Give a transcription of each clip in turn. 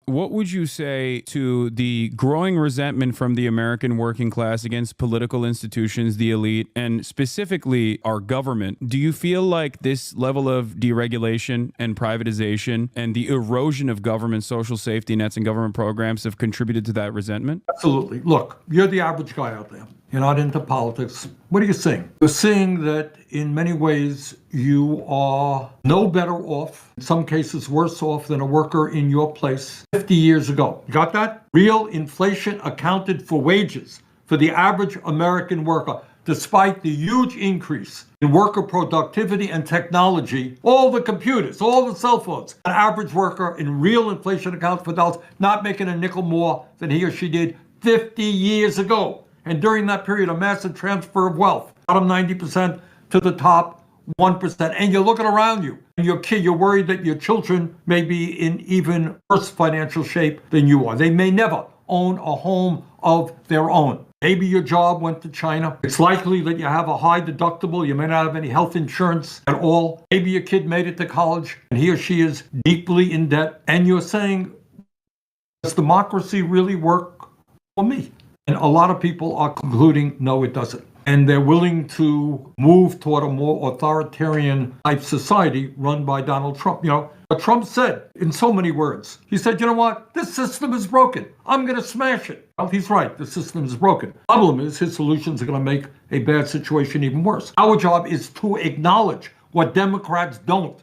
what would you say to the growing resentment from the American working class against political institutions, the elite, and specifically our government? Do you feel like this level of deregulation and privatization and the erosion of government social safety nets and government programs have contributed to that resentment? Absolutely. Look, you're the average guy out there. You're not into politics. What are you seeing? You're seeing that in many ways you are no better off, in some cases worse off than a worker in your place 50 years ago. You got that? Real inflation accounted for wages for the average American worker. Despite the huge increase in worker productivity and technology, all the computers, all the cell phones, an average worker in real inflation accounts for dollars not making a nickel more than he or she did 50 years ago. And during that period, a massive transfer of wealth, bottom 90% to the top 1%. And you're looking around you, and you're worried that your children may be in even worse financial shape than you are. They may never own a home of their own. Maybe your job went to China. It's likely that you have a high deductible. You may not have any health insurance at all. Maybe your kid made it to college and he or she is deeply in debt. And you're saying, does democracy really work for me? And a lot of people are concluding, no, it doesn't. And they're willing to move toward a more authoritarian type society run by Donald Trump. You know, what Trump said in so many words, he said, you know what? This system is broken. I'm going to smash it. Well, he's right. The system is broken. Problem is, his solutions are going to make a bad situation even worse. Our job is to acknowledge what Democrats don't.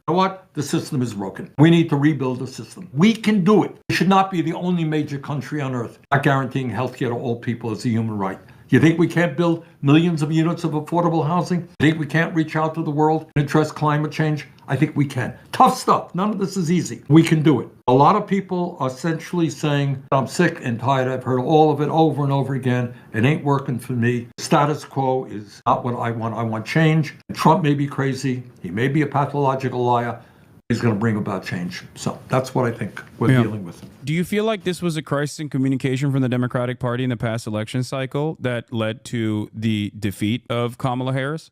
You know what? The system is broken. We need to rebuild the system. We can do it. We should not be the only major country on earth not guaranteeing health care to all people as a human right. You think we can't build millions of units of affordable housing? You think we can't reach out to the world and address climate change? I think we can. Tough stuff. None of this is easy. We can do it. A lot of people are essentially saying, I'm sick and tired. I've heard all of it over and over again. It ain't working for me. Status quo is not what I want. I want change. Trump may be crazy. He may be a pathological liar. He's going to bring about change. So that's what I think we're dealing with. Do you feel like this was a crisis in communication from the Democratic Party in the past election cycle that led to the defeat of Kamala Harris?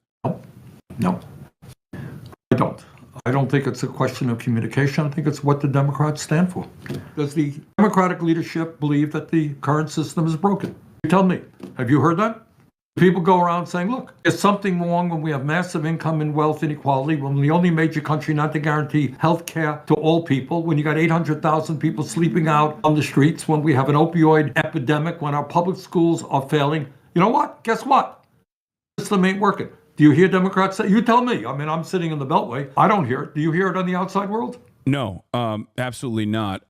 No, I don't. I don't think it's a question of communication. I think it's what the Democrats stand for. Does the Democratic leadership believe that the current system is broken? You tell me. Have you heard that? People go around saying, look, there's something wrong when we have massive income and wealth inequality, when we're the only major country not to guarantee health care to all people, when you got 800,000 people sleeping out on the streets, when we have an opioid epidemic, when our public schools are failing. You know what? Guess what? The system ain't working. Do you hear Democrats say? You tell me. I mean, I'm sitting in the Beltway. I don't hear it. Do you hear it on the outside world? No, absolutely not.